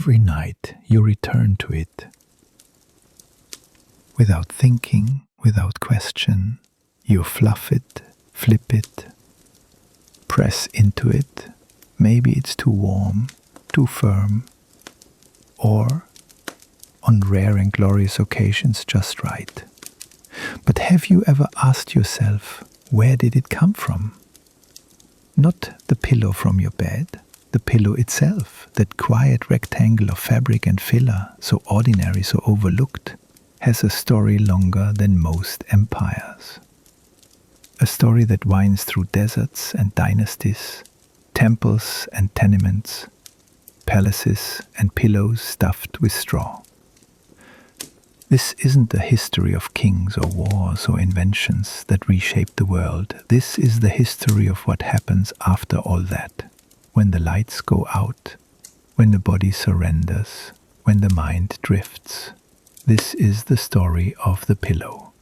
every night you return to it. Without thinking, without question, you fluff it, flip it, press into it. Maybe it's too warm, too firm, or on rare and glorious occasions just right. But have you ever asked yourself, where did it come from? Not the pillow from your bed, the pillow itself, that quiet rectangle of fabric and filler, so ordinary, so overlooked, has a story longer than most empires. A story that winds through deserts and dynasties, temples and tenements, palaces and pillows stuffed with straw. This isn't the history of kings or wars or inventions that reshaped the world. This is the history of what happens after all that, when the lights go out, when the body surrenders, when the mind drifts. This is the story of the pillow.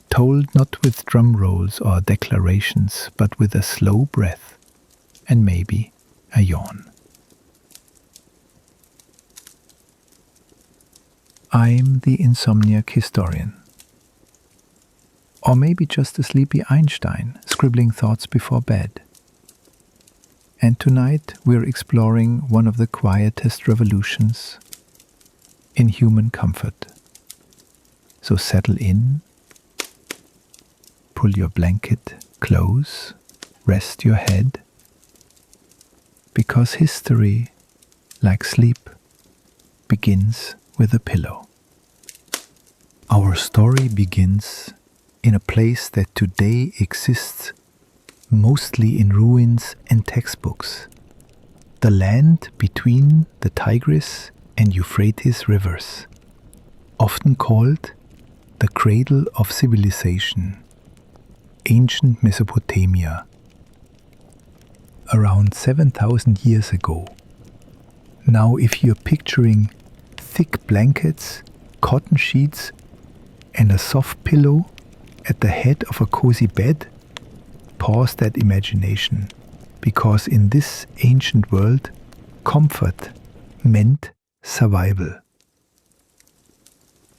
Told not with drum rolls or declarations, but with a slow breath and maybe a yawn. I'm the insomniac historian. Or maybe just a sleepy Einstein scribbling thoughts before bed. And tonight we're exploring one of the quietest revolutions in human comfort. So settle in, pull your blanket close, rest your head, because history, like sleep, begins with a pillow. Our story begins in a place that today exists mostly in ruins and textbooks, the land between the Tigris and Euphrates rivers, often called the cradle of civilization, ancient Mesopotamia, around 7,000 years ago. Now, if you're picturing thick blankets, cotton sheets, and a soft pillow at the head of a cozy bed, pause that imagination, because in this ancient world, comfort meant survival.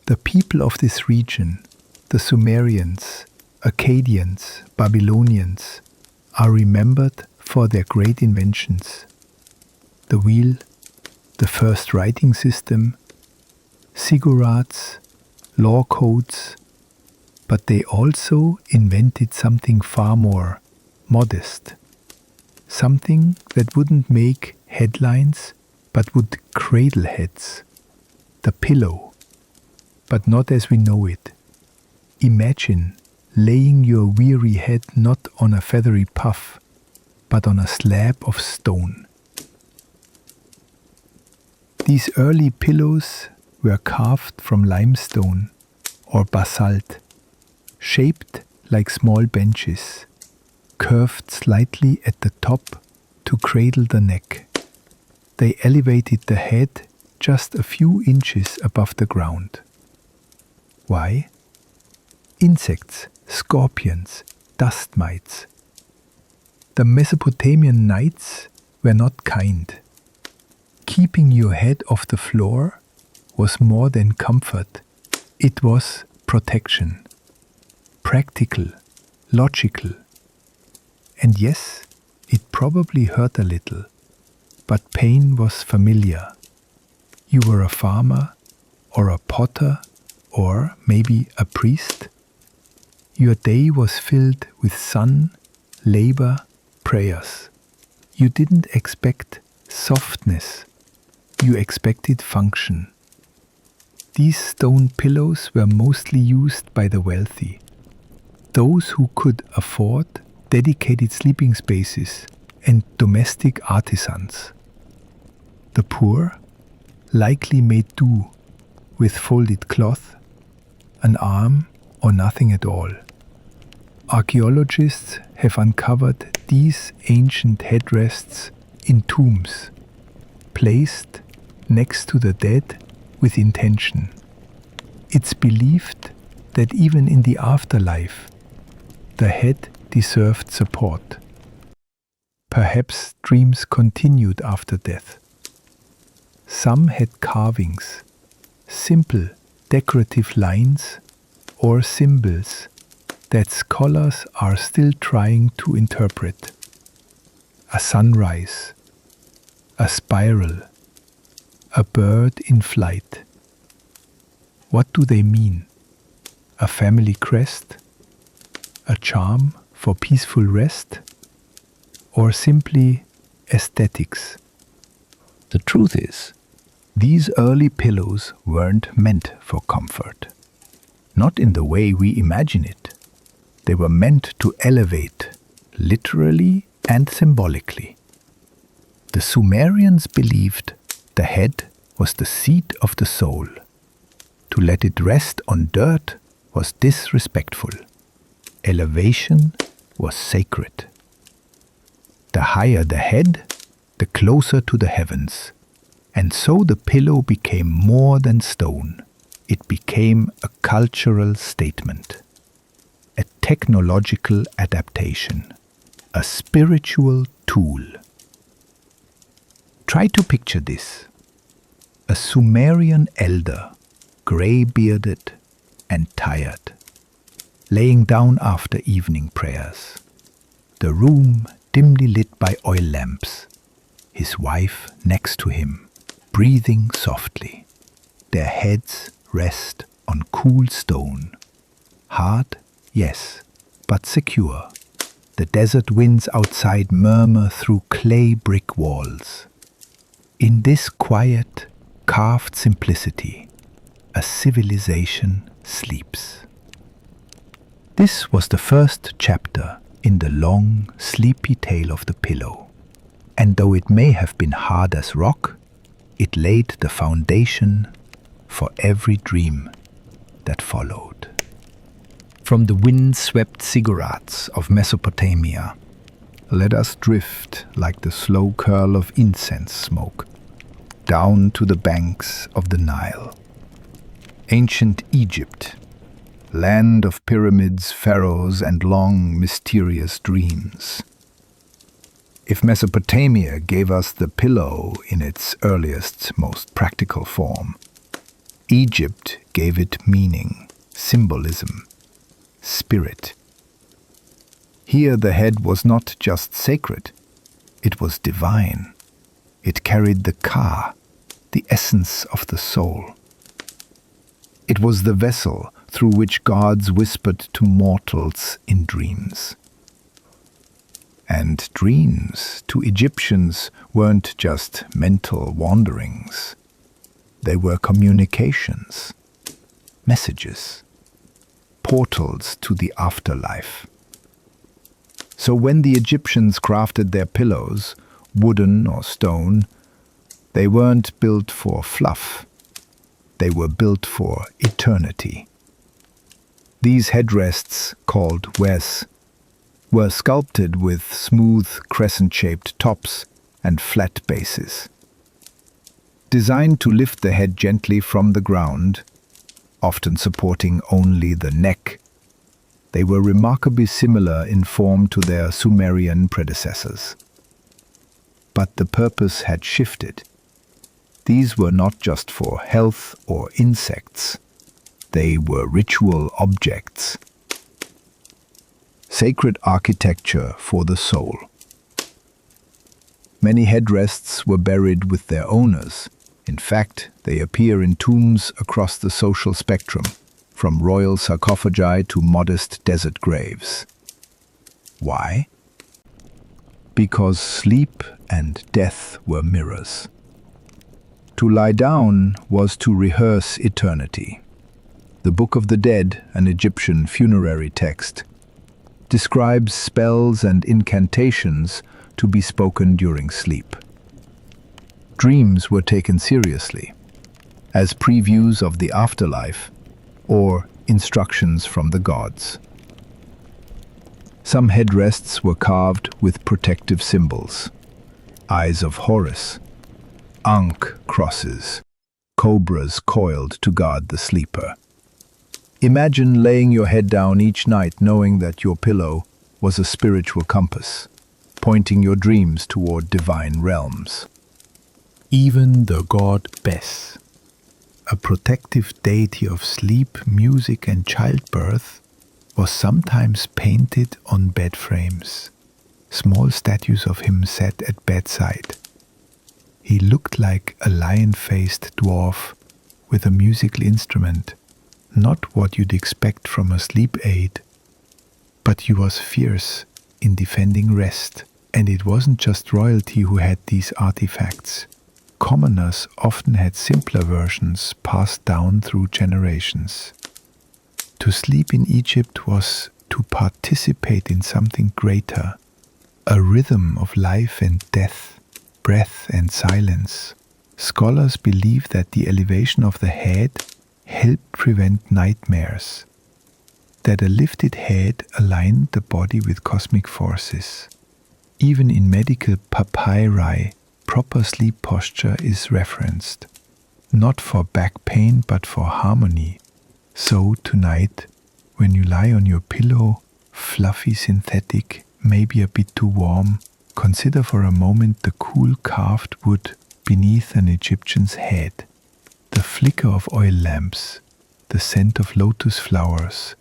The people of this region, the Sumerians, Akkadians, Babylonians, are remembered for their great inventions: the wheel, the first writing system, ziggurats, law codes, but they also invented something far more modest, something that wouldn't make headlines but would cradle heads, the pillow, but not as we know it. Imagine laying your weary head not on a feathery puff, but on a slab of stone. These early pillows were carved from limestone or basalt, shaped like small benches, curved slightly at the top to cradle the neck. They elevated the head just a few inches above the ground. Why? Insects, scorpions, dust mites. The Mesopotamian nights were not kind. Keeping your head off the floor was more than comfort. It was protection. Practical, logical. And yes, it probably hurt a little, but pain was familiar. You were a farmer, or a potter, or maybe a priest. Your day was filled with sun, labor, prayers. You didn't expect softness. You expected function. These stone pillows were mostly used by the wealthy, those who could afford dedicated sleeping spaces and domestic artisans. The poor likely made do with folded cloth, an arm, or nothing at all. Archaeologists have uncovered these ancient headrests in tombs, placed next to the dead with intention. It's believed that even in the afterlife, the head deserved support. Perhaps dreams continued after death. Some had carvings, simple decorative lines or symbols that scholars are still trying to interpret. A sunrise, a spiral, a bird in flight. What do they mean? A family crest? A charm for peaceful rest? Or simply aesthetics? The truth is, these early pillows weren't meant for comfort. Not in the way we imagine it. They were meant to elevate, literally and symbolically. The Sumerians believed the head was the seat of the soul. To let it rest on dirt was disrespectful. Elevation was sacred. The higher the head, the closer to the heavens. And so the pillow became more than stone. It became a cultural statement, a technological adaptation, a spiritual tool. Try to picture this. A Sumerian elder, grey-bearded and tired, laying down after evening prayers. The room dimly lit by oil lamps. His wife next to him, breathing softly. Their heads rest on cool stone. Hard, yes, but secure. The desert winds outside murmur through clay brick walls. In this quiet, carved simplicity, a civilization sleeps. This was the first chapter in the long, sleepy tale of the pillow. And though it may have been hard as rock, it laid the foundation for every dream that followed. From the wind-swept ziggurats of Mesopotamia, let us drift like the slow curl of incense smoke down to the banks of the Nile. Ancient Egypt, land of pyramids, pharaohs, and long, mysterious dreams. If Mesopotamia gave us the pillow in its earliest, most practical form, Egypt gave it meaning, symbolism, spirit. Here the head was not just sacred, it was divine. It carried the ka, the essence of the soul. It was the vessel through which gods whispered to mortals in dreams. And dreams to Egyptians weren't just mental wanderings. They were communications, messages, portals to the afterlife. So when the Egyptians crafted their pillows, wooden or stone, they weren't built for fluff. They were built for eternity. These headrests, called wes, were sculpted with smooth crescent-shaped tops and flat bases. Designed to lift the head gently from the ground, often supporting only the neck, they were remarkably similar in form to their Sumerian predecessors. But the purpose had shifted. These were not just for health or insects. They were ritual objects. Sacred architecture for the soul. Many headrests were buried with their owners. In fact, they appear in tombs across the social spectrum, from royal sarcophagi to modest desert graves. Why? Because sleep and death were mirrors. To lie down was to rehearse eternity. The Book of the Dead, an Egyptian funerary text, describes spells and incantations to be spoken during sleep. Dreams were taken seriously, as previews of the afterlife or instructions from the gods. Some headrests were carved with protective symbols: eyes of Horus, Ankh crosses, cobras coiled to guard the sleeper. Imagine laying your head down each night knowing that your pillow was a spiritual compass, pointing your dreams toward divine realms. Even the god Bes, a protective deity of sleep, music, and childbirth, was sometimes painted on bed frames. Small statues of him sat at bedside. He looked like a lion-faced dwarf with a musical instrument, not what you'd expect from a sleep aid. But he was fierce in defending rest, and it wasn't just royalty who had these artifacts. Commoners often had simpler versions passed down through generations. To sleep in Egypt was to participate in something greater, a rhythm of life and death, breath and silence. Scholars believe that the elevation of the head helped prevent nightmares, that a lifted head aligned the body with cosmic forces. Even in medical papyri, proper sleep posture is referenced, not for back pain but for harmony. So tonight, when you lie on your pillow, fluffy synthetic, maybe a bit too warm, consider for a moment the cool carved wood beneath an Egyptian's head, the flicker of oil lamps, the scent of lotus flowers,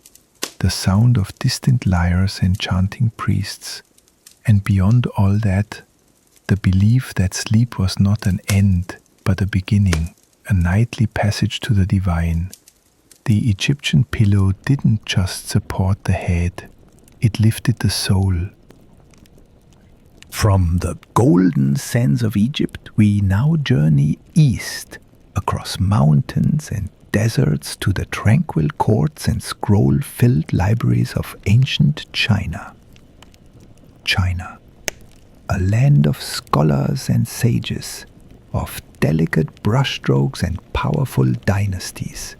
the sound of distant lyres and chanting priests, and beyond all that, the belief that sleep was not an end but a beginning, a nightly passage to the divine. The Egyptian pillow didn't just support the head, it lifted the soul. From the golden sands of Egypt, we now journey east, across mountains and deserts to the tranquil courts and scroll-filled libraries of ancient China. China, a land of scholars and sages, of delicate brushstrokes and powerful dynasties.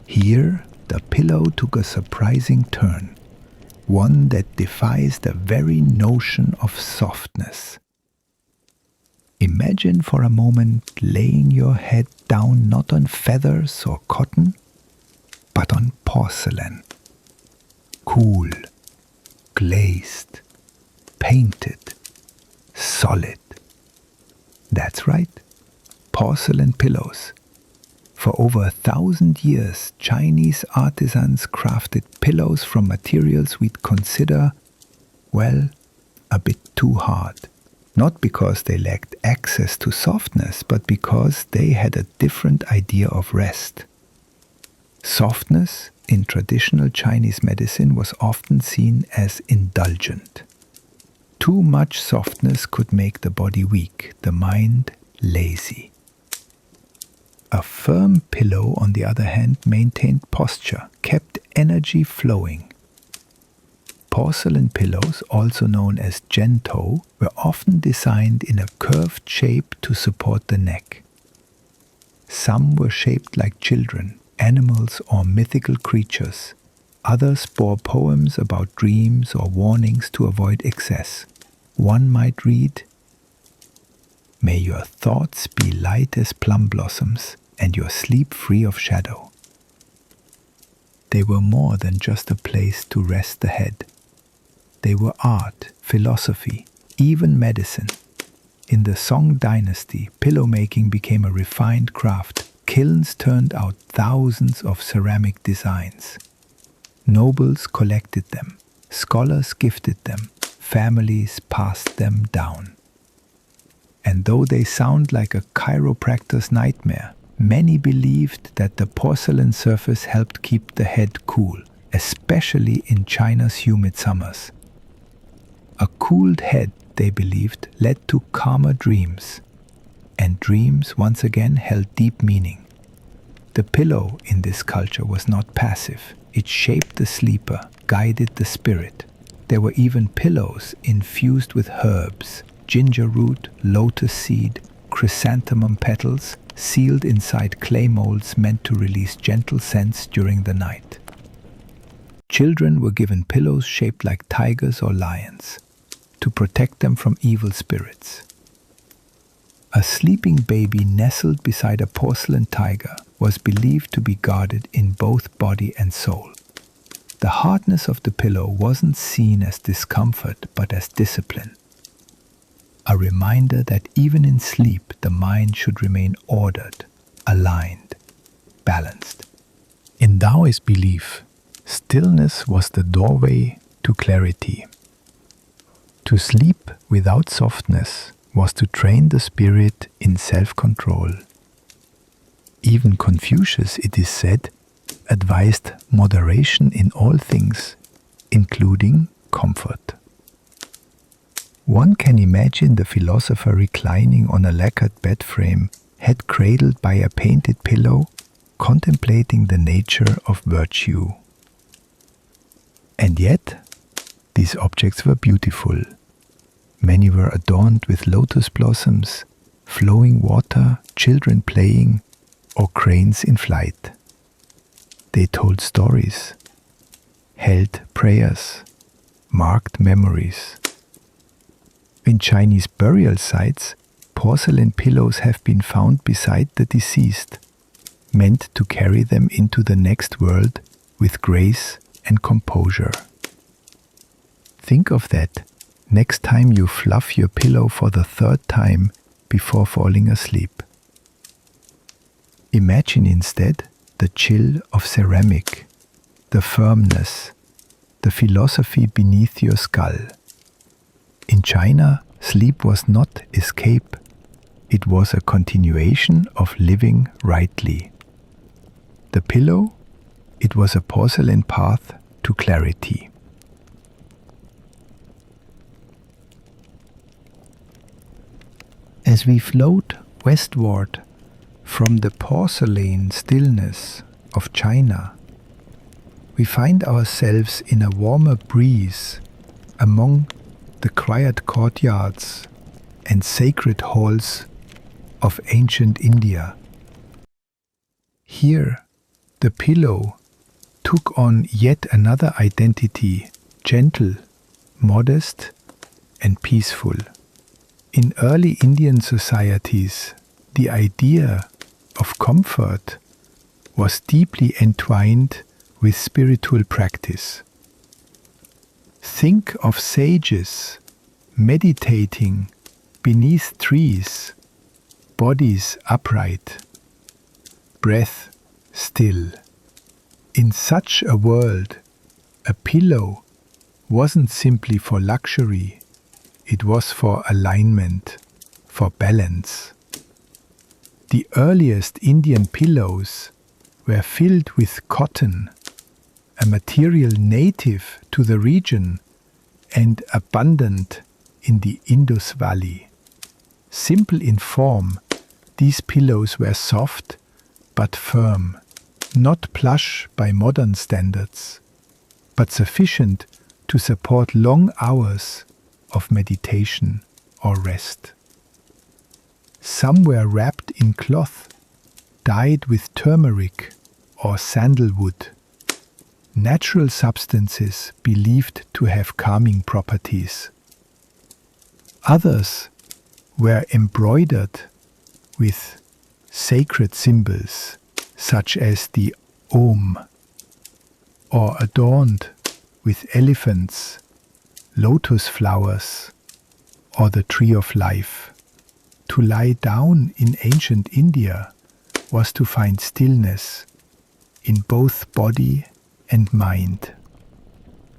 Here, the pillow took a surprising turn, one that defies the very notion of softness. Imagine for a moment laying your head down not on feathers or cotton, but on porcelain. Cool, glazed, painted, solid. That's right, porcelain pillows. For over 1,000 years, Chinese artisans crafted pillows from materials we'd consider, well, a bit too hard. Not because they lacked access to softness, but because they had a different idea of rest. Softness in traditional Chinese medicine was often seen as indulgent. Too much softness could make the body weak, the mind lazy. A firm pillow, on the other hand, maintained posture, kept energy flowing. Porcelain pillows, also known as gento, were often designed in a curved shape to support the neck. Some were shaped like children, animals, or mythical creatures. Others bore poems about dreams or warnings to avoid excess. One might read, "May your thoughts be light as plum blossoms, and your sleep free of shadow." They were more than just a place to rest the head. They were art, philosophy, even medicine. In the Song dynasty, pillow making became a refined craft. Kilns turned out thousands of ceramic designs. Nobles collected them, scholars gifted them, families passed them down. And though they sound like a chiropractor's nightmare, many believed that the porcelain surface helped keep the head cool, especially in China's humid summers. A cooled head, they believed, led to calmer dreams, and dreams once again held deep meaning. The pillow in this culture was not passive. It shaped the sleeper, guided the spirit. There were even pillows infused with herbs, ginger root, lotus seed, chrysanthemum petals, sealed inside clay molds meant to release gentle scents during the night. Children were given pillows shaped like tigers or lions to protect them from evil spirits. A sleeping baby nestled beside a porcelain tiger was believed to be guarded in both body and soul. The hardness of the pillow wasn't seen as discomfort but as discipline. a reminder that even in sleep the mind should remain ordered, aligned, balanced. In Taoist belief, stillness was the doorway to clarity. To sleep without softness was to train the spirit in self-control. Even Confucius, it is said, advised moderation in all things, including comfort. One can imagine the philosopher reclining on a lacquered bed frame, head cradled by a painted pillow, contemplating the nature of virtue. And yet, these objects were beautiful. Many were adorned with lotus blossoms, flowing water, children playing, or cranes in flight. They told stories, held prayers, marked memories. In Chinese burial sites, porcelain pillows have been found beside the deceased, meant to carry them into the next world with grace and composure. Think of that next time you fluff your pillow for the third time before falling asleep. Imagine instead the chill of ceramic, the firmness, the philosophy beneath your skull. In China, sleep was not escape, it was a continuation of living rightly. The pillow, it was a porcelain path to clarity. As we float westward from the porcelain stillness of China, we find ourselves in a warmer breeze among the quiet courtyards and sacred halls of ancient India. Here, the pillow took on yet another identity, gentle, modest, and peaceful. In early Indian societies, the idea of comfort was deeply entwined with spiritual practice. Think of sages meditating beneath trees, bodies upright, breath still. In such a world, a pillow wasn't simply for luxury, it was for alignment, for balance. The earliest Indian pillows were filled with cotton, a material native to the region and abundant in the Indus Valley. Simple in form, these pillows were soft but firm, not plush by modern standards, but sufficient to support long hours of meditation or rest. Some were wrapped in cloth, dyed with turmeric or sandalwood, natural substances believed to have calming properties. Others were embroidered with sacred symbols such as the Om, or adorned with elephants, lotus flowers, or the tree of life. To lie down in ancient India was to find stillness in both body and mind.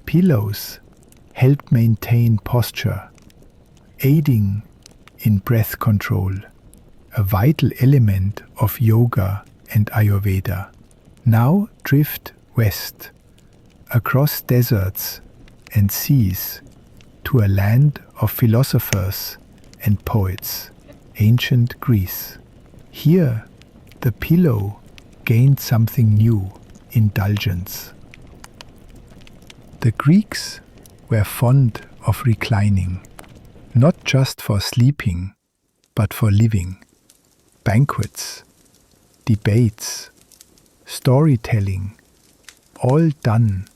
Pillows helped maintain posture, aiding in breath control, a vital element of yoga and Ayurveda. Now drift west, across deserts and seas, to a land of philosophers and poets, ancient Greece. Here, the pillow gained something new, indulgence. The Greeks were fond of reclining, not just for sleeping, but for living. Banquets, debates, storytelling, all done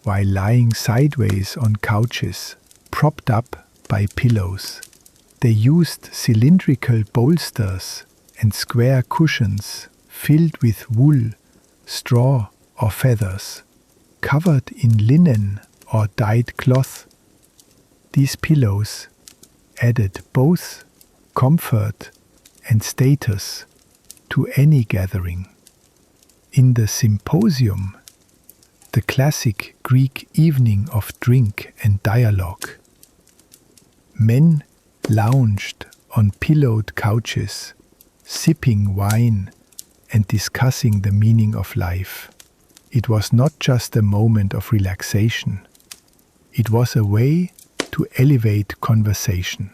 while lying sideways on couches, propped up by pillows. They used cylindrical bolsters and square cushions filled with wool, straw, or feathers, covered in linen or dyed cloth. These pillows added both comfort and status to any gathering. In the symposium, the classic Greek evening of drink and dialogue, men lounged on pillowed couches, sipping wine and discussing the meaning of life. It was not just a moment of relaxation, it was a way to elevate conversation.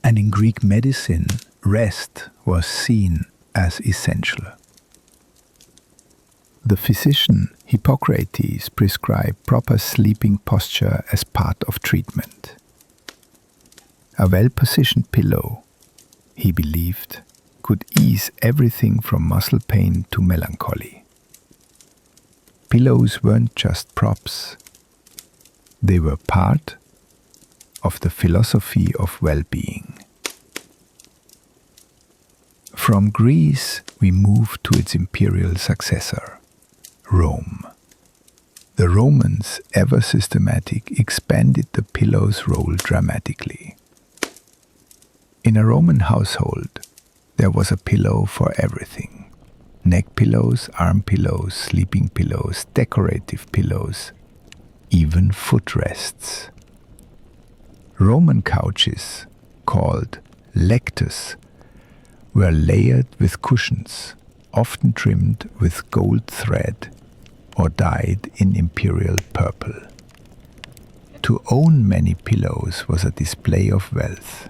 And in Greek medicine, rest was seen as essential. The physician Hippocrates prescribed proper sleeping posture as part of treatment. A well-positioned pillow, he believed, could ease everything from muscle pain to melancholy. Pillows weren't just props, they were part of the philosophy of well-being. From Greece, we move to its imperial successor, Rome. The Romans, ever systematic, expanded the pillow's role dramatically. In a Roman household, there was a pillow for everything. Neck pillows, arm pillows, sleeping pillows, decorative pillows, even footrests. Roman couches, called lectus, were layered with cushions, often trimmed with gold thread or dyed in imperial purple. To own many pillows was a display of wealth,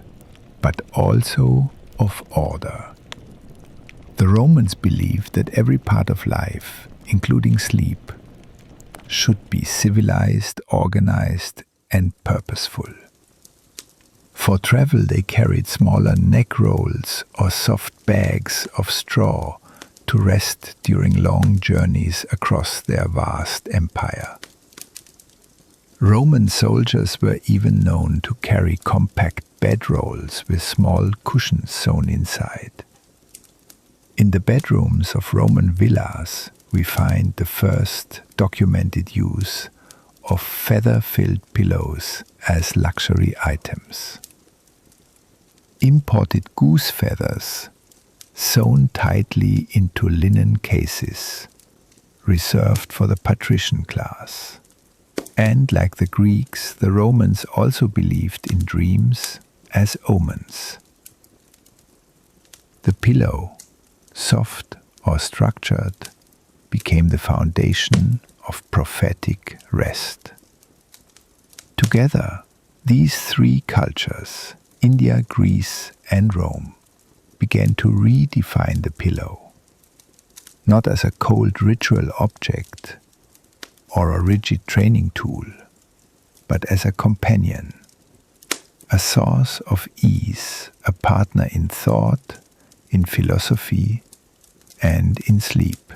but also of order. The Romans believed that every part of life, including sleep, should be civilized, organized, and purposeful. For travel, they carried smaller neck rolls or soft bags of straw to rest during long journeys across their vast empire. Roman soldiers were even known to carry compact bedrolls with small cushions sewn inside. In the bedrooms of Roman villas, we find the first documented use of feather-filled pillows as luxury items. Imported goose feathers, sewn tightly into linen cases, reserved for the patrician class. And like the Greeks, the Romans also believed in dreams as omens. The pillow, soft or structured, became the foundation of prophetic rest. Together, these three cultures, India, Greece, and Rome, began to redefine the pillow, not as a cold ritual object or a rigid training tool, but as a companion, a source of ease, a partner in thought, in philosophy, and in sleep.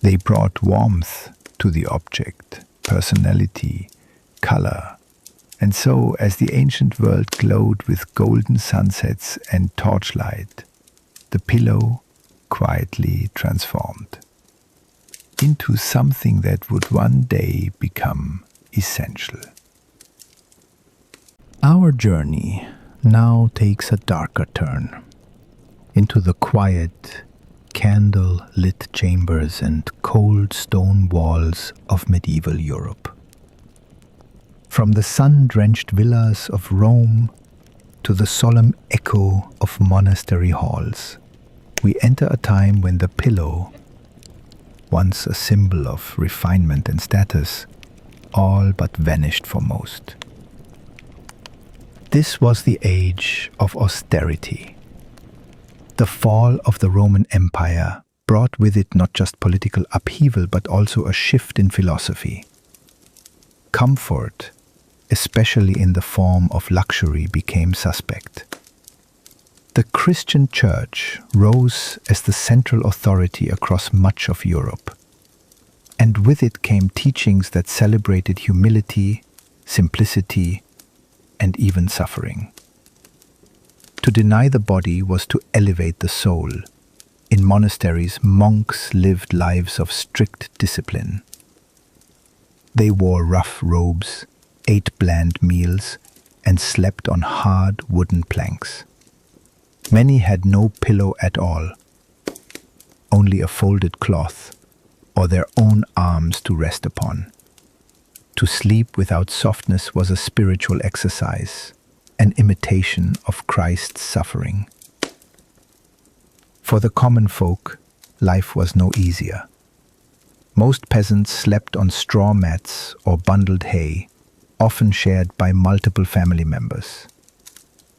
They brought warmth to the object, personality, color, and so, as the ancient world glowed with golden sunsets and torchlight, the pillow quietly transformed into something that would one day become essential. Our journey now takes a darker turn into the quiet, candle-lit chambers and cold stone walls of medieval Europe. From the sun-drenched villas of Rome to the solemn echo of monastery halls, we enter a time when the pillow, once a symbol of refinement and status, all but vanished for most. This was the age of austerity. The fall of the Roman Empire brought with it not just political upheaval but also a shift in philosophy. Comfort, especially in the form of luxury, became suspect. The Christian Church rose as the central authority across much of Europe, and with it came teachings that celebrated humility, simplicity, and even suffering. To deny the body was to elevate the soul. In monasteries, monks lived lives of strict discipline. They wore rough robes, ate bland meals, and slept on hard wooden planks. Many had no pillow at all, only a folded cloth or their own arms to rest upon. To sleep without softness was a spiritual exercise, an imitation of Christ's suffering. For the common folk, life was no easier. Most peasants slept on straw mats or bundled hay, often shared by multiple family members.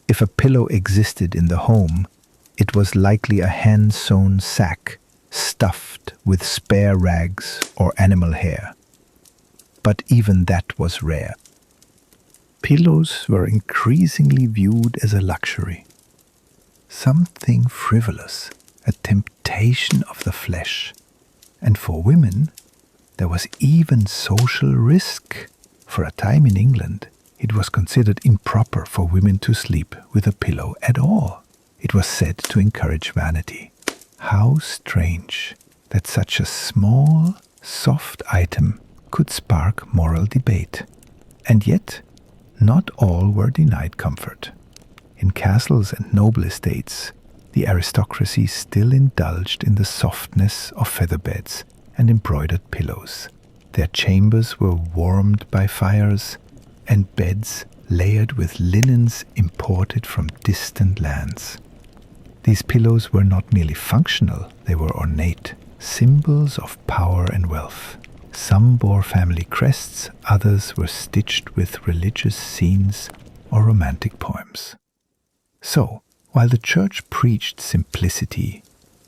If a pillow existed in the home, it was likely a hand-sewn sack stuffed with spare rags or animal hair. But even that was rare. Pillows were increasingly viewed as a luxury, something frivolous, a temptation of the flesh. And for women, there was even social risk. For a time in England, it was considered improper for women to sleep with a pillow at all. It was said to encourage vanity. How strange that such a small, soft item could spark moral debate. And yet, not all were denied comfort. In castles and noble estates, the aristocracy still indulged in the softness of feather beds and embroidered pillows. Their chambers were warmed by fires, and beds layered with linens imported from distant lands. These pillows were not merely functional, they were ornate, symbols of power and wealth. Some bore family crests, others were stitched with religious scenes or romantic poems. So, while the church preached simplicity,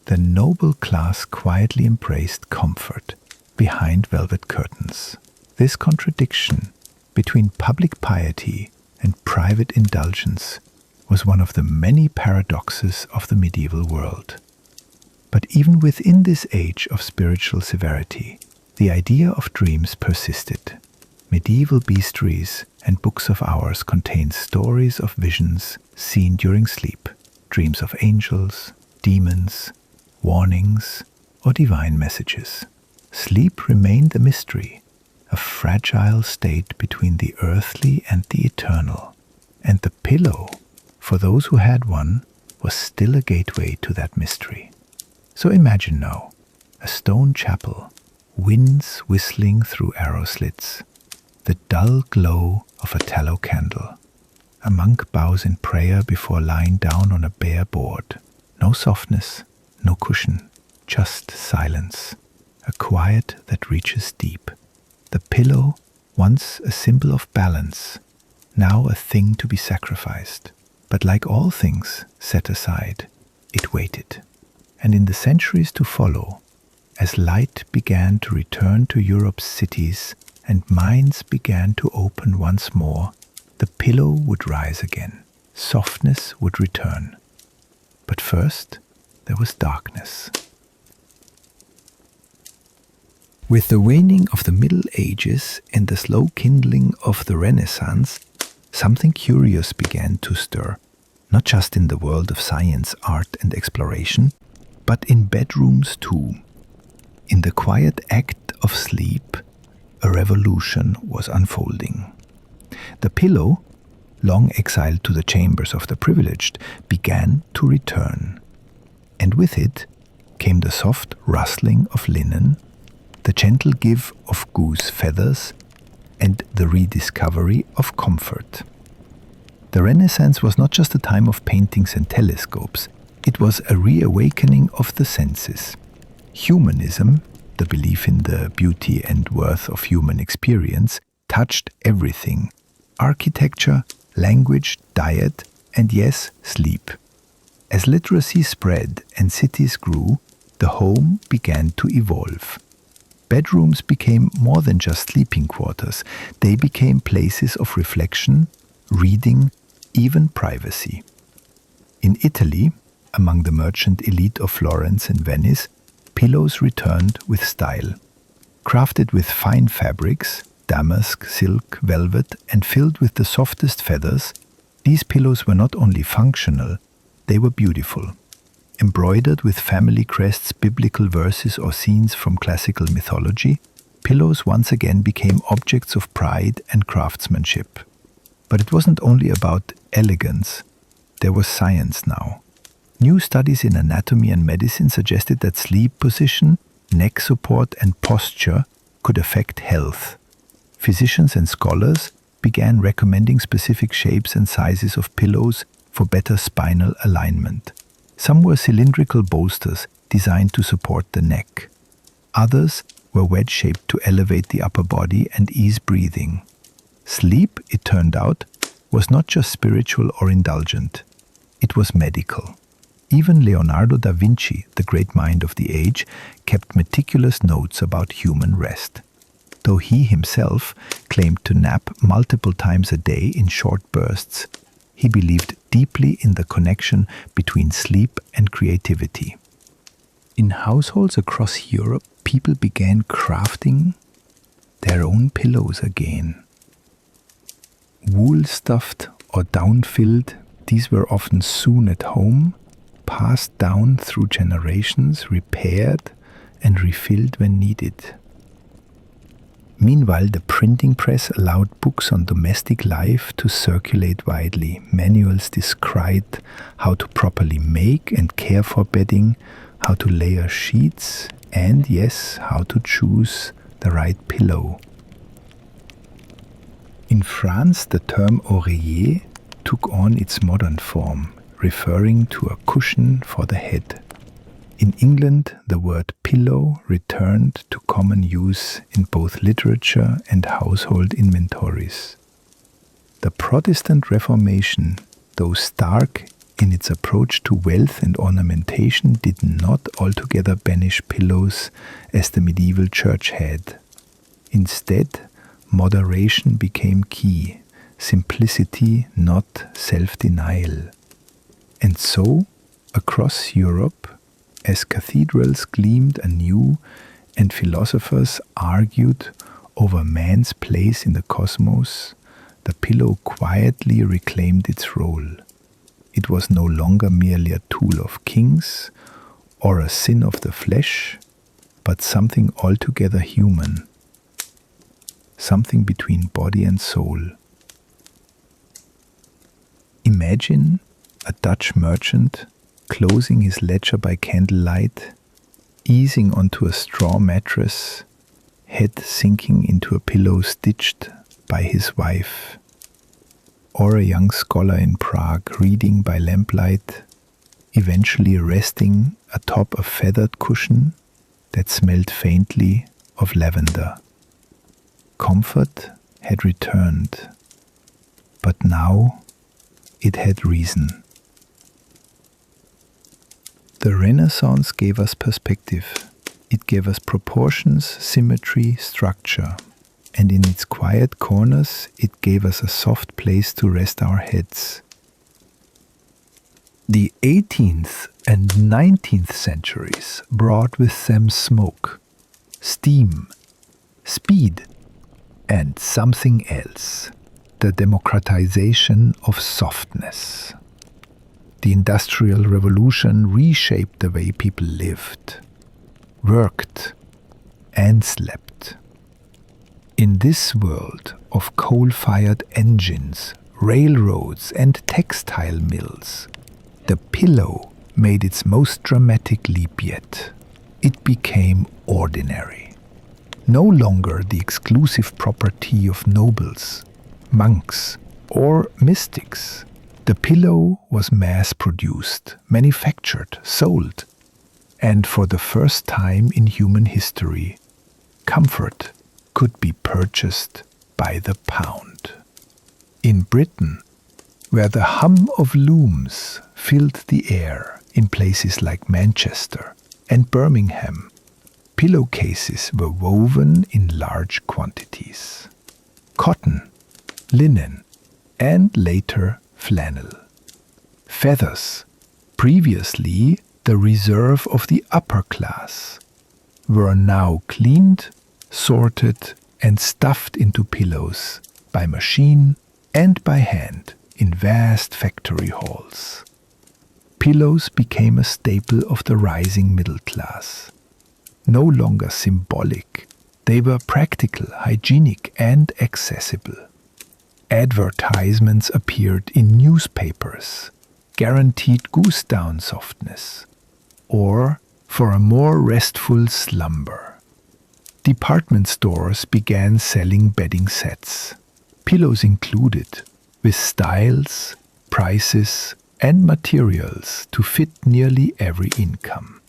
the noble class quietly embraced comfort behind velvet curtains. This contradiction between public piety and private indulgence was one of the many paradoxes of the medieval world. But even within this age of spiritual severity, the idea of dreams persisted. Medieval bestiaries and books of hours contained stories of visions seen during sleep, dreams of angels, demons, warnings, or divine messages. Sleep remained a mystery, a fragile state between the earthly and the eternal, and the pillow, for those who had one, was still a gateway to that mystery. So imagine now, a stone chapel, winds whistling through arrow slits, the dull glow of a tallow candle. A monk bows in prayer before lying down on a bare board. No softness, no cushion, just silence, a quiet that reaches deep. The pillow, once a symbol of balance, now a thing to be sacrificed. But like all things set aside, it waited. And in the centuries to follow, as light began to return to Europe's cities and minds began to open once more, the pillow would rise again. Softness would return. But first, there was darkness. With the waning of the Middle Ages and the slow kindling of the Renaissance, something curious began to stir, not just in the world of science, art, and exploration, but in bedrooms too. In the quiet act of sleep, a revolution was unfolding. The pillow, long exiled to the chambers of the privileged, began to return. And with it came the soft rustling of linen, the gentle give of goose feathers, and the rediscovery of comfort. The Renaissance was not just a time of paintings and telescopes, it was a reawakening of the senses. Humanism, the belief in the beauty and worth of human experience, touched everything: architecture, language, diet, and yes, sleep. As literacy spread and cities grew, the home began to evolve. Bedrooms became more than just sleeping quarters. They became places of reflection, reading, even privacy. In Italy, among the merchant elite of Florence and Venice, pillows returned with style. Crafted with fine fabrics, damask, silk, velvet, and filled with the softest feathers, these pillows were not only functional, they were beautiful. Embroidered with family crests, biblical verses, or scenes from classical mythology, pillows once again became objects of pride and craftsmanship. But it wasn't only about elegance, there was science now. New studies in anatomy and medicine suggested that sleep position, neck support, and posture could affect health. Physicians and scholars began recommending specific shapes and sizes of pillows for better spinal alignment. Some were cylindrical bolsters designed to support the neck. Others were wedge-shaped to elevate the upper body and ease breathing. Sleep, it turned out, was not just spiritual or indulgent. It was medical. Even Leonardo da Vinci, the great mind of the age, kept meticulous notes about human rest. Though he himself claimed to nap multiple times a day in short bursts, he believed deeply in the connection between sleep and creativity. In households across Europe, people began crafting their own pillows again. Wool-stuffed or down-filled, these were often sewn at home, passed down through generations, repaired and refilled when needed. Meanwhile, the printing press allowed books on domestic life to circulate widely. Manuals described how to properly make and care for bedding, how to layer sheets, and yes, how to choose the right pillow. In France, the term oreiller took on its modern form, referring to a cushion for the head. In England, the word pillow returned to common use in both literature and household inventories. The Protestant Reformation, though stark in its approach to wealth and ornamentation, did not altogether banish pillows as the medieval church had. Instead, moderation became key, simplicity, not self-denial. And so, across Europe, as cathedrals gleamed anew and philosophers argued over man's place in the cosmos, the pillow quietly reclaimed its role. It was no longer merely a tool of kings or a sin of the flesh, but something altogether human, something between body and soul. Imagine a Dutch merchant closing his ledger by candlelight, easing onto a straw mattress, head sinking into a pillow stitched by his wife. Or a young scholar in Prague reading by lamplight, eventually resting atop a feathered cushion that smelled faintly of lavender. Comfort had returned, but now it had reason. The Renaissance gave us perspective. It gave us proportions, symmetry, structure. And in its quiet corners, it gave us a soft place to rest our heads. The 18th and 19th centuries brought with them smoke, steam, speed, and something else, the democratization of softness. The Industrial Revolution reshaped the way people lived, worked, and slept. In this world of coal-fired engines, railroads, and textile mills, the pillow made its most dramatic leap yet. It became ordinary. No longer the exclusive property of nobles, monks, or mystics. The pillow was mass-produced, manufactured, sold, and for the first time in human history, comfort could be purchased by the pound. In Britain, where the hum of looms filled the air in places like Manchester and Birmingham, pillowcases were woven in large quantities. Cotton, linen, and later flannel. Feathers, previously the reserve of the upper class, were now cleaned, sorted, and stuffed into pillows by machine and by hand in vast factory halls. Pillows became a staple of the rising middle class. No longer symbolic, they were practical, hygienic, and accessible. Advertisements appeared in newspapers, guaranteed goose down softness, or for a more restful slumber. Department stores began selling bedding sets, pillows included, with styles, prices, and materials to fit nearly every income.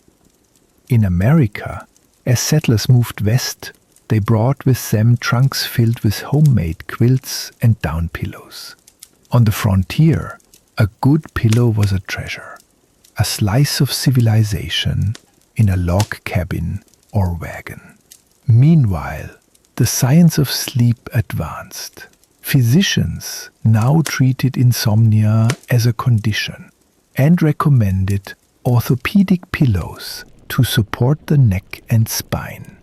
In America, as settlers moved west, they brought with them trunks filled with homemade quilts and down pillows. On the frontier, a good pillow was a treasure, a slice of civilization in a log cabin or wagon. Meanwhile, the science of sleep advanced. Physicians now treated insomnia as a condition and recommended orthopedic pillows to support the neck and spine.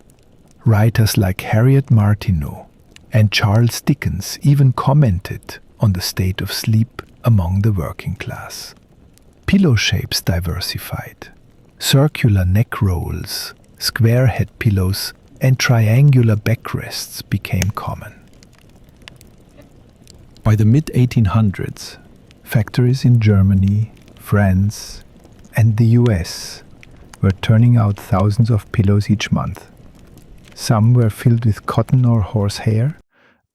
Writers like Harriet Martineau and Charles Dickens even commented on the state of sleep among the working class. Pillow shapes diversified. Circular neck rolls, square head pillows, and triangular backrests became common. By the mid-1800s, factories in Germany, France, and the US were turning out thousands of pillows each month. Some were filled with cotton or horsehair,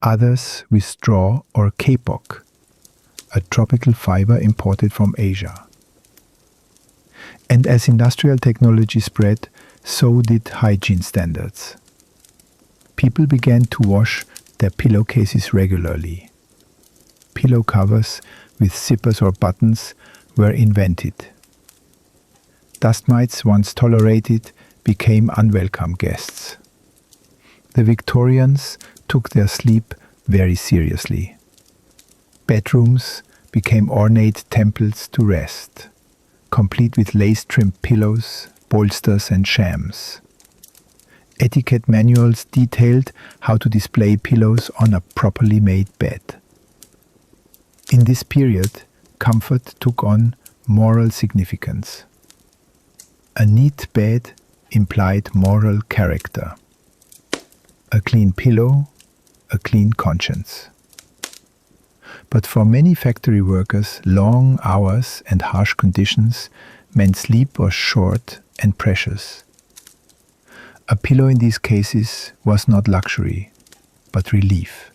others with straw or kapok, a tropical fiber imported from Asia. And as industrial technology spread, so did hygiene standards. People began to wash their pillowcases regularly. Pillow covers with zippers or buttons were invented. Dust mites, once tolerated, became unwelcome guests. The Victorians took their sleep very seriously. Bedrooms became ornate temples to rest, complete with lace-trimmed pillows, bolsters and shams. Etiquette manuals detailed how to display pillows on a properly made bed. In this period, comfort took on moral significance. A neat bed implied moral character. A clean pillow, a clean conscience. But for many factory workers, long hours and harsh conditions meant sleep was short and precious. A pillow in these cases was not luxury, but relief.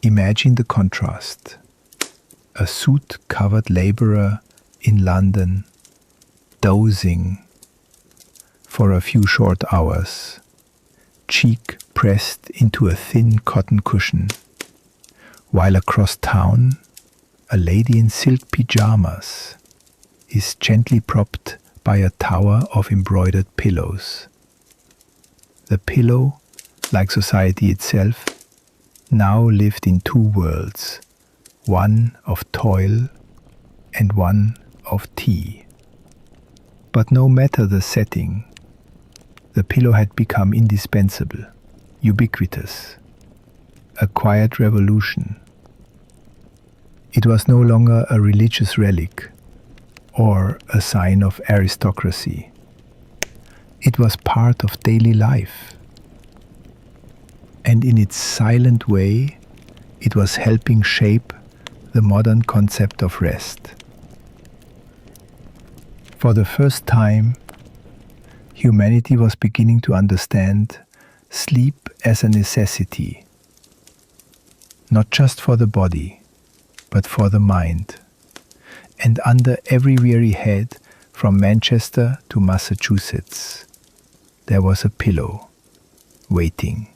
Imagine the contrast. A soot-covered laborer in London, dozing for a few short hours, cheek pressed into a thin cotton cushion, while across town, a lady in silk pyjamas is gently propped by a tower of embroidered pillows. The pillow, like society itself, now lived in two worlds, one of toil and one of tea. But no matter the setting, the pillow had become indispensable, ubiquitous, a quiet revolution. It was no longer a religious relic or a sign of aristocracy. It was part of daily life. And in its silent way, it was helping shape the modern concept of rest. For the first time, humanity was beginning to understand sleep as a necessity, not just for the body, but for the mind. And under every weary head, from Manchester to Massachusetts, there was a pillow waiting.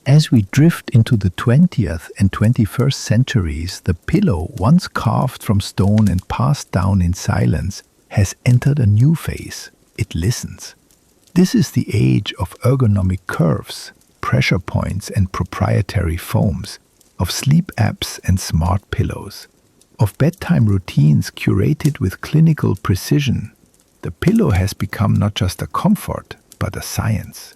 As we drift into the 20th and 21st centuries, the pillow, once carved from stone and passed down in silence, has entered a new phase. It listens. This is the age of ergonomic curves, pressure points and proprietary foams, of sleep apps and smart pillows, of bedtime routines curated with clinical precision. The pillow has become not just a comfort, but a science.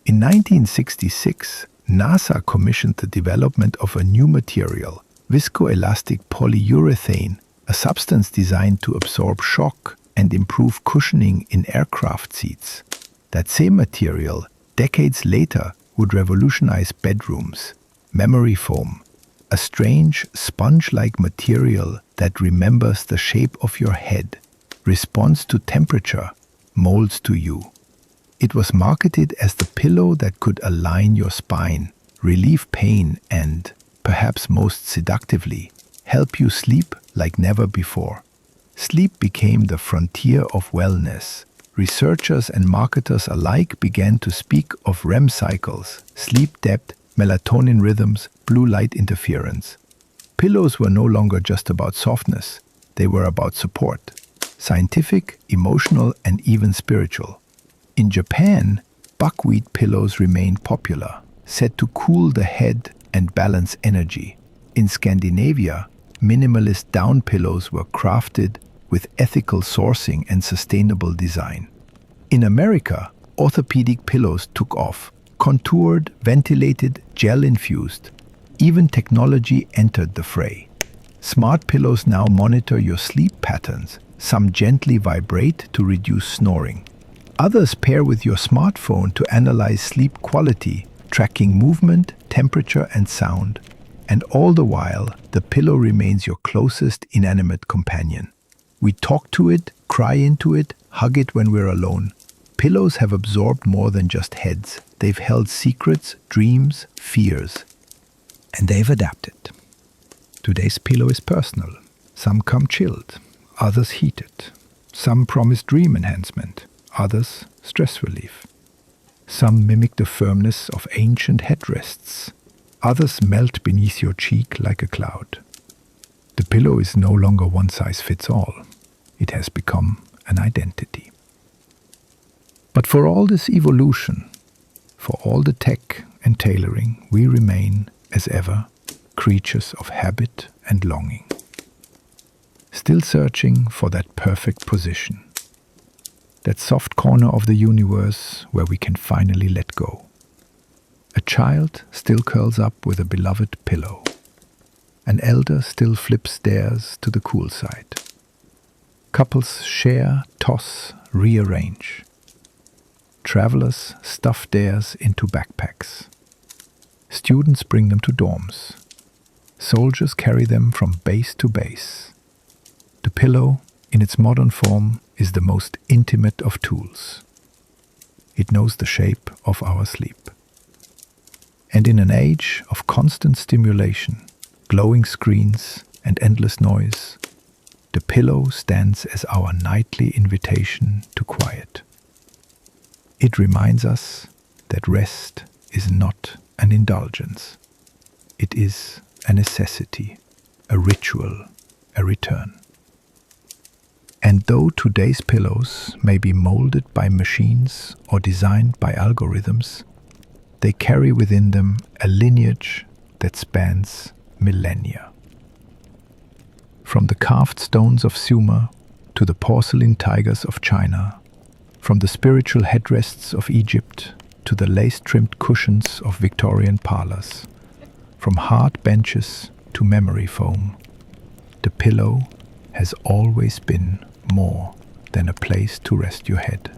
In 1966, NASA commissioned the development of a new material, viscoelastic polyurethane, a substance designed to absorb shock and improve cushioning in aircraft seats. That same material, decades later, would revolutionize bedrooms, memory foam, a strange sponge-like material that remembers the shape of your head, responds to temperature, molds to you. It was marketed as the pillow that could align your spine, relieve pain, and, perhaps most seductively, help you sleep like never before. Sleep became the frontier of wellness. Researchers and marketers alike began to speak of REM cycles, sleep depth, melatonin rhythms, blue light interference. Pillows were no longer just about softness, they were about support. Scientific, emotional, and even spiritual. In Japan, buckwheat pillows remained popular, said to cool the head and balance energy. In Scandinavia, minimalist down pillows were crafted with ethical sourcing and sustainable design. In America, orthopedic pillows took off, contoured, ventilated, gel-infused. Even technology entered the fray. Smart pillows now monitor your sleep patterns. Some gently vibrate to reduce snoring. Others pair with your smartphone to analyze sleep quality, tracking movement, temperature, and sound. And all the while, the pillow remains your closest inanimate companion. We talk to it, cry into it, hug it when we're alone. Pillows have absorbed more than just heads. They've held secrets, dreams, fears. And they've adapted. Today's pillow is personal. Some come chilled, others heated. Some promise dream enhancement, others stress relief. Some mimic the firmness of ancient headrests. Others melt beneath your cheek like a cloud. The pillow is no longer one size fits all. It has become an identity. But for all this evolution, for all the tech and tailoring, we remain, as ever, creatures of habit and longing. Still searching for that perfect position, that soft corner of the universe where we can finally let go. A child still curls up with a beloved pillow. An elder still flips stairs to the cool side. Couples share, toss, rearrange. Travelers stuff theirs into backpacks. Students bring them to dorms. Soldiers carry them from base to base. The pillow, in its modern form, is the most intimate of tools. It knows the shape of our sleep. And in an age of constant stimulation, glowing screens, and endless noise, the pillow stands as our nightly invitation to quiet. It reminds us that rest is not an indulgence. It is a necessity, a ritual, a return. And though today's pillows may be molded by machines or designed by algorithms, they carry within them a lineage that spans millennia. From the carved stones of Sumer to the porcelain tigers of China, from the spiritual headrests of Egypt to the lace-trimmed cushions of Victorian parlors, from hard benches to memory foam, the pillow has always been more than a place to rest your head.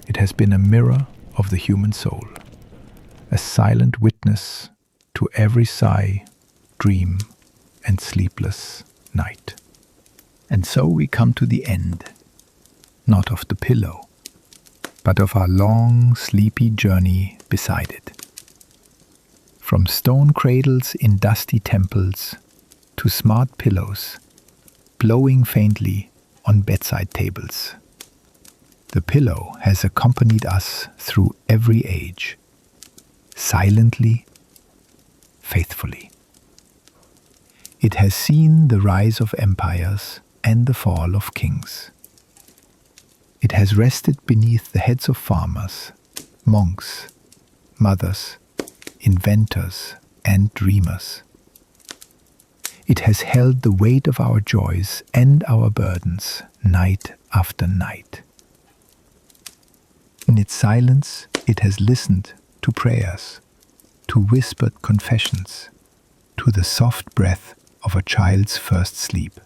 It has been a mirror of the human soul, a silent witness to every sigh, dream, and sleepless night. And so we come to the end, not of the pillow, but of our long, sleepy journey beside it. From stone cradles in dusty temples to smart pillows blowing faintly on bedside tables, the pillow has accompanied us through every age, silently, faithfully. It has seen the rise of empires and the fall of kings. It has rested beneath the heads of farmers, monks, mothers, inventors, and dreamers. It has held the weight of our joys and our burdens night after night. In its silence, it has listened to prayers, to whispered confessions, to the soft breath of a child's first sleep.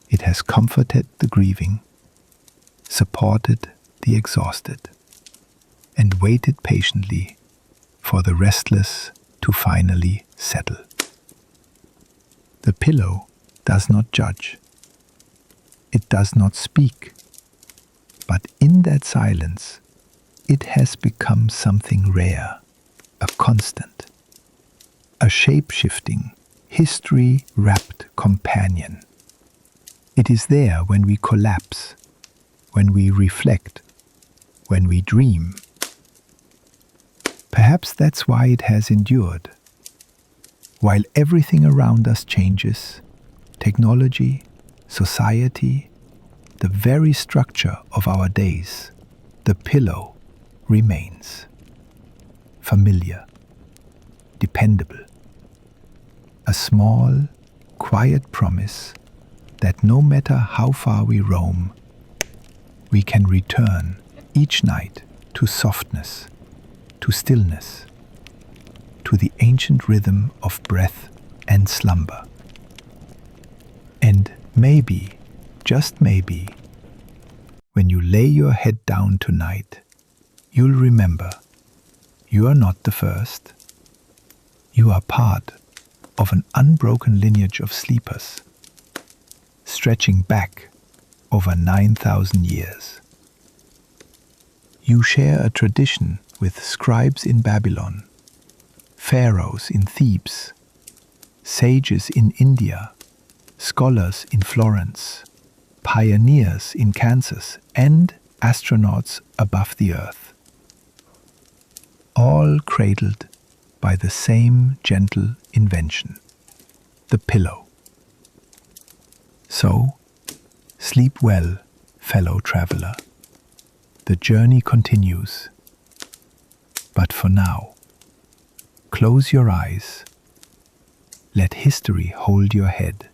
It has comforted the grieving, supported the exhausted, and waited patiently for the restless to finally settle. The pillow does not judge. It does not speak. But in that silence, it has become something rare, a constant, a shape-shifting, history-wrapped companion. It is there when we collapse, when we reflect, when we dream. Perhaps that's why it has endured. While everything around us changes, technology, society, the very structure of our days, the pillow remains. Familiar, dependable. A small, quiet promise that no matter how far we roam, we can return each night to softness, to stillness, to the ancient rhythm of breath and slumber. And maybe, just maybe, when you lay your head down tonight, you'll remember you are not the first. You are part of an unbroken lineage of sleepers, stretching back over 9,000 years. You share a tradition with scribes in Babylon, pharaohs in Thebes, sages in India, scholars in Florence, pioneers in Kansas, and astronauts above the earth. All cradled by the same gentle invention, the pillow. So, sleep well, fellow traveler. The journey continues. But for now, close your eyes. Let history hold your head.